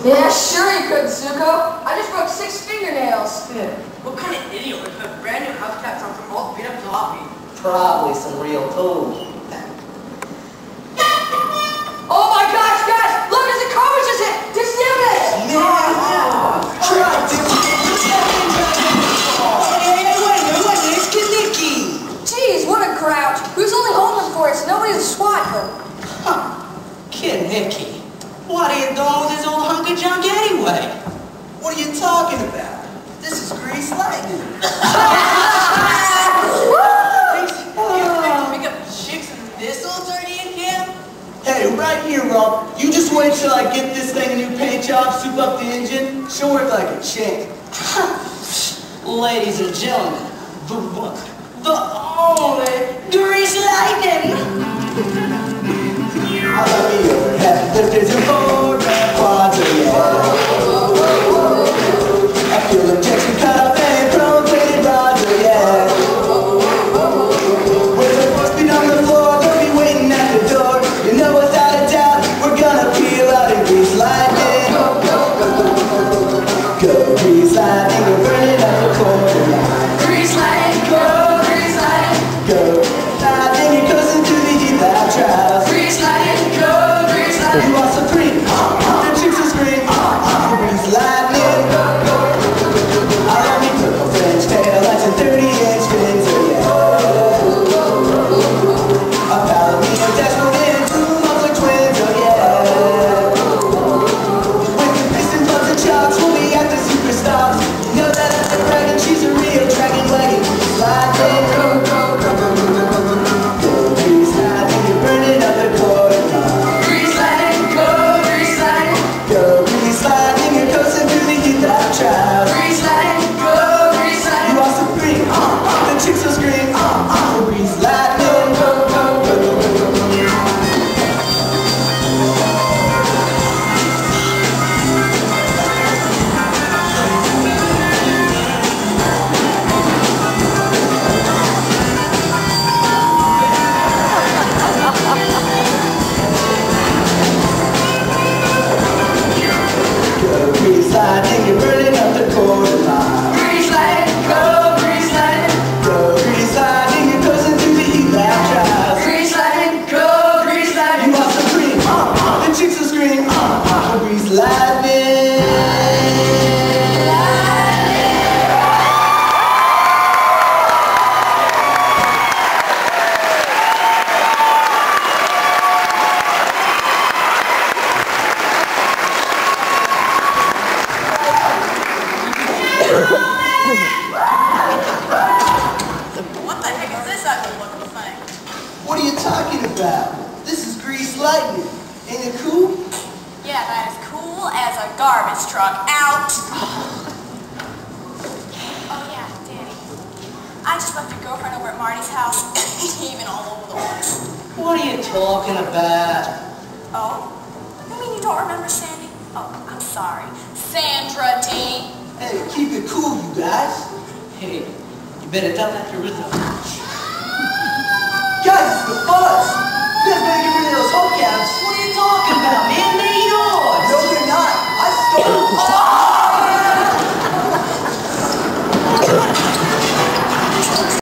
Yeah, sure you could, Zuko. I just broke 6 fingernails. Yeah. What kind of idiot would put brand new hubcaps on some old beat up jalopy? Probably some real tools. Oh my gosh, guys! Look, there's a car we just hit! Just damn it! Wait, it's Kaniki. Jeez, what a grouch. Who's only holding for us? Nobody to swat him. Huh. Kaniki. What are you doing with his old hunk of junk anyway? What are you talking about? This is grease lightning. Pick up chicks and missiles already in camp? Hey, right here, Rob. You just wait till I get this thing a new paint job, soup up the engine. She'll work like a champ. Ladies and gentlemen, the one, the only Grease Lightning! I love me overhead. There's a four quads, yeah. I feel injection cut up and rotated rods, yeah. With a 4-speed on the floor, they'll be waiting at the door. You know, without a doubt, we're gonna peel out in Grease Lightning. Go, Grease Lightning, we're burning up the corner line. Grease lightning, go, grease lightning. Go, lightning, it goes into the heat that trials. Grease lightning, go, grease lightning. You are supreme, the chicks will scream, Grease Lightning. I love me purple French tail lights and 30-inch fins, oh yeah. A pal of me and desperate in 2 months like twins, oh yeah. With the piston buds and chops, we'll be at the superstars. You know that I'm a dragon, she's a real dragon wagon. Grease Lightning, go, Grease Lightning, you're burning up the quarter line. Grease lightning, go, grease lightning. Go, Grease Lightning, it goes into the heat that trials. Grease lightning, go, grease lightning. You are supreme, the chicks will scream, Grease Lightning, go, go, go, go, go, go. Go, Grease Lightning, you're burning up the quarter line. Grease lightning, go, grease lightning. Go, Grease Lightning, it goes into the heat that trials. Grease lightning, go, grease lightning. You are supreme, the chicks will scream, Grease Lightning. What the heck is this ugly looking thing? What are you talking about? This is Grease Lightning. Ain't it cool? Yeah, that is cool as a garbage truck. Out! Oh yeah, Daddy. I just left your girlfriend over at Marty's house. Even all over the place. What are you talking about? Oh? You mean you don't remember Sandy? Oh, I'm sorry. Sandra D. Hey, keep it cool, you guys. Hey, you better tell that to Rizzo.